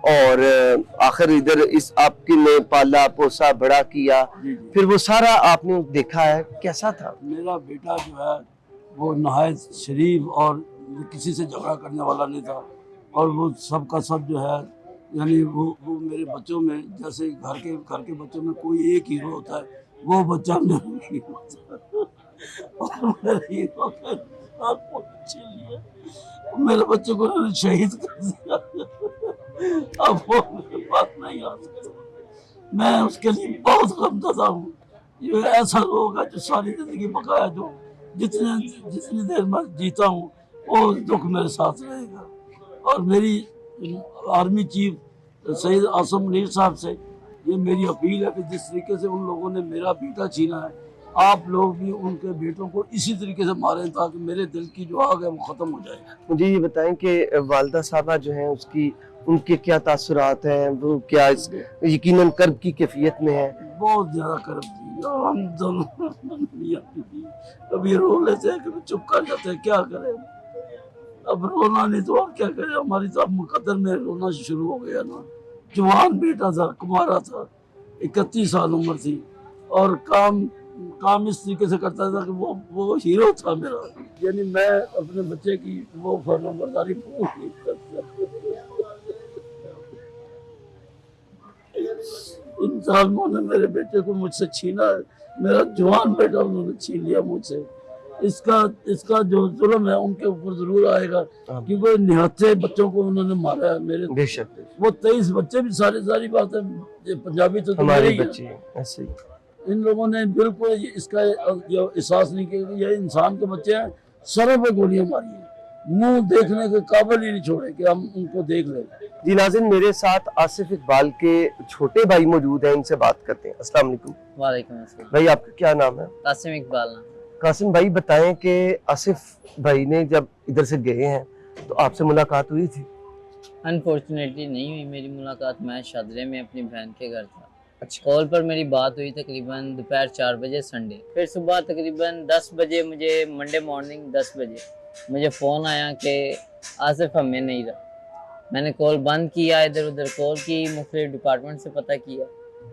اور آخر ادھر اس آپ کی نے پالا پوسا بڑا کیا، پھر وہ سارا آپ نے دیکھا ہے، کیسا تھا؟ میرا بیٹا جو ہے وہ نہایت شریف اور کسی سے جھگڑا کرنے والا نہیں تھا، اور وہ سب کا سب جو ہے یعنی وہ میرے بچوں میں جیسے گھر کے بچوں میں کوئی ایک ہیرو ہوتا ہے، وہ بچہ میرا ہیرو تھا، اور میرا ہیرو کے ساتھ وہ چھین لیا، میرے بچے کو انہوں نے شہید کر دیا، اب وہ میرے پاس نہیں آ سکتا، میں اس کے لیے بہت غمزدہ ہوں۔ یہ ایسا لوگ ہے جو ساری زندگی بقایا جو جتنی دیر میں جیتا ہوں وہ دکھ میرے ساتھ رہے گا، اور میری آرمی چیف سید عاصم منیر صاحب سے یہ میری اپیل ہے کہ جس طریقے سے ان لوگوں نے میرا بیٹا چھینا ہے، آپ لوگ بھی ان کے بیٹوں کو اسی طریقے سے ماریں تاکہ میرے دل کی جو آگ ہے وہ ختم ہو جائے۔ مجھے یہ بتائیں کہ والدہ صاحبہ جو ہیں ان کے کیا تاثرات ہیں، وہ کیا یقیناً کرب کی کیفیت میں ہیں؟ بہت زیادہ کرب تھی، ہم دونوں کبھی رو لیتے ہیں کبھی چپ کر جاتے ہیں، کیا کریں اب رونا نہیں تو اور کیا کریں، ہماری تو اب مقدر میں رونا شروع ہو گیا نا۔ جوان بیٹا تھا، کمارا تھا، 31 سال عمر تھی، اور کام اس طریقے سے کرتا تھا کہ وہ ہیرو تھا میرا، یعنی میں اپنے بچے کی وہ فرمانبرداری پوری نہیں کرتا۔ ان ظالموں نے میرے بیٹے کو مجھ سے چھینا ہے، میرا جوان بیٹا انہوں نے چھین لیا مجھ سے، اس کا جو ظلم ہے ان کے اوپر ضرور آئے گا، کیونکہ نہتے بچوں کو انہوں نے مارا ہے میرے، بے شک وہ 23 بچے بھی ساری بات ہے، پنجابی تو ہمارے بچے ایسے ہی۔ ان لوگوں نے بالکل اس کا احساس نہیں کیا کہ یہ انسان کے بچے ہیں، سروں پہ گولیاں ماری ہیں، منہ دیکھنے کے قابل ہی نہیں چھوڑے کہ ہم ان کو دیکھ لیں۔ جی ناظرین، میرے ساتھ آصف اقبال کے چھوٹے بھائی موجود ہیں، ان سے بات کرتے ہیں۔ السلام علیکم۔ وعلیکم السلام۔ بھائی آپ کا کیا نام ہے؟ قاسم اقبال نام۔ قاسم بھائی بتائیں کہ آصف بھائی نے جب ادھر سے گئے ہیں تو آپ سے ملاقات ہوئی تھی؟ انفارچونیٹلی نہیں ہوئی میری ملاقات، میں شادرے میں اپنی بہن کے گھر تھا۔ اچھا، کال پر میری بات ہوئی تقریباً دوپہر 4 بجے سنڈے، پھر صبح تقریباً 10 بجے مجھے منڈے مارننگ 10 بجے مجھے فون آیا کہ آصف ہمیں نہیں رہا۔ میں نے کال بند کیا، ادھر ادھر کال کی، مختلف ڈپارٹمنٹ سے پتہ کیا،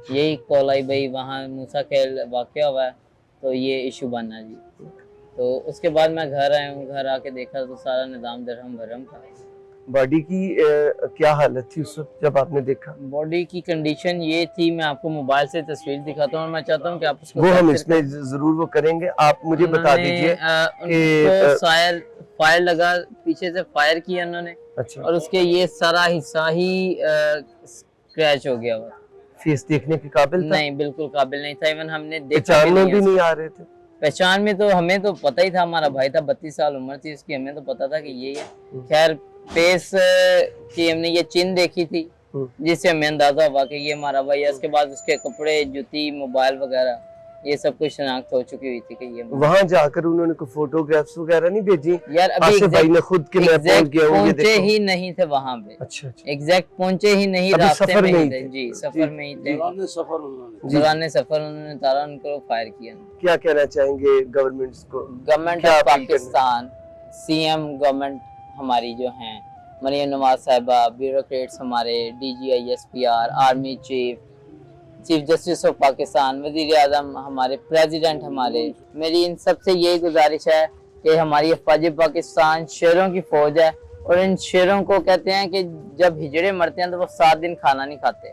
یہی کال آئی بھائی وہاں موسیٰ کھیل واقعہ ہوا ہے تو یہ ایشو بنا جی۔ تو اس کے بعد میں گھر آیا ہوں، گھر آ کے دیکھا تو سارا نظام درہم بھرم تھا۔ باڈی کی کیا حالت تھی اس وقت جب آپ نے دیکھا؟ باڈی کی کنڈیشن یہ تھی، میں آپ کو موبائل سے تصویر دکھاتا ہوں اور میں چاہتا ہوں کہ آپ اس کو وہ ہم اس میں ضرور وہ کریں گے، آپ مجھے بتا دیجئے کہ فائر لگا، پیچھے سے فائر کیا انہوں نے، اچھا، اور اس کے یہ سارا حصہ ہی اسکریچ ہو گیا ہوا، فیس دیکھنے کے قابل تھا؟ نہیں بالکل قابل نہیں تھا، ایون ہم نے دیکھا پہچان میں بھی نہیں آ رہے تھے؟ پہچان میں تو ہمیں تو پتہ ہی تھا، ہمارا بھائی تھا، 32 سال عمر تھی اس کی، ہمیں تو پتہ تھا کہ یہ ہے۔ خیر فیس کی ہم نے یہ چن دیکھی تھی جس سے ہمیں اندازہ ہوا کہ یہ ہمارا بھائی ہے، اس کے بعد اس کے کپڑے، جوتی، موبائل وغیرہ یہ سب کچھ شناخت ہو چکی ہوئی تھی کہ یہ وہاں جا کر انہوں نے کوئی فوٹوگرافس وغیرہ نہیں بھیجی؟ یار آصف بھائی نے خود کے میں پہنچ گیا ہوں، یہ پہنچے دیکھو ہی نہیں تھے وہاں پہ، اچھا اچھا، ایگزیکٹ پہنچے ہی نہیں، ابھی راستے سفر میں میں ہی ہی تھے تھے؟ جی، سفر میں ہی تھے، دوران سفر انہوں نے دوران سفر انہوں نے تارا ان کو فائر کیا۔ کیا کہنا چاہیں گے گورنمنٹس کو؟ Government of Pakistan, C M government ہماری جو ہیں، مریم نواز صاحبہ، بیوروکریٹس ہمارے، D G I S P R, army chief, chief justice of Pakistan, وزیر اعظم ہمارے، پریزیڈنٹ ہمارے، میری ان سب سے یہی گزارش ہے کہ ہماری افواج پاکستان شیروں کی فوج ہے، اور ان شیروں کو کہتے ہیں کہ جب ہجڑے مرتے ہیں تو وہ 7 دن کھانا نہیں کھاتے۔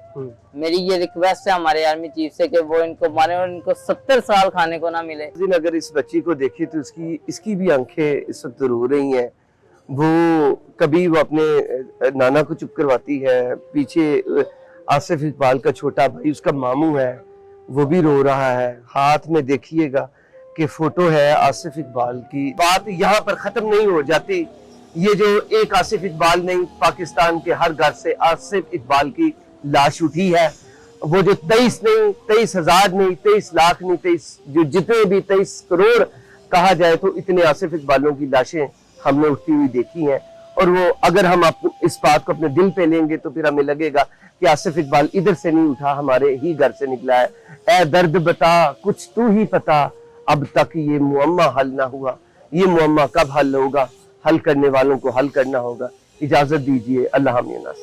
میری یہ ریکویسٹ ہے ہمارے آرمی چیف سے کہ وہ ان کو مارے اور ان کو 70 سال کھانے کو نہ ملے۔ اگر اس بچی کو دیکھیں تو اس کی بھی آنکھیں اس وقت رو رہی ہیں، وہ کبھی وہ اپنے نانا کو چپ کرواتی ہے، پیچھے آصف اقبال کا چھوٹا بھائی اس کا ماموں ہے وہ بھی رو رہا ہے، ہاتھ میں دیکھیے گا کہ فوٹو ہے آصف اقبال کی۔ بات یہاں پر ختم نہیں ہو جاتی، یہ جو ایک آصف اقبال نہیں، پاکستان کے ہر گھر سے آصف اقبال کی لاش اٹھی ہے، وہ جو 23 نہیں، 23,000 نہیں، 23 لاکھ نہیں، 23 جو جتنے بھی 23 کروڑ کہا جائے تو اتنے آصف اقبالوں کی لاشیں ہم نے اٹھتی ہوئی دیکھی ہیں، اور وہ اگر ہم اس بات کو اپنے دل پہ لیں گے تو پھر ہمیں لگے گا کہ آصف اقبال ادھر سے نہیں اٹھا، ہمارے ہی گھر سے نکلا ہے۔ اے درد بتا کچھ تو ہی پتا، اب تک یہ معمہ حل نہ ہوا، یہ معمہ کب حل ہوگا؟ حل کرنے والوں کو حل کرنا ہوگا۔ اجازت دیجیے، اللہ حافظ۔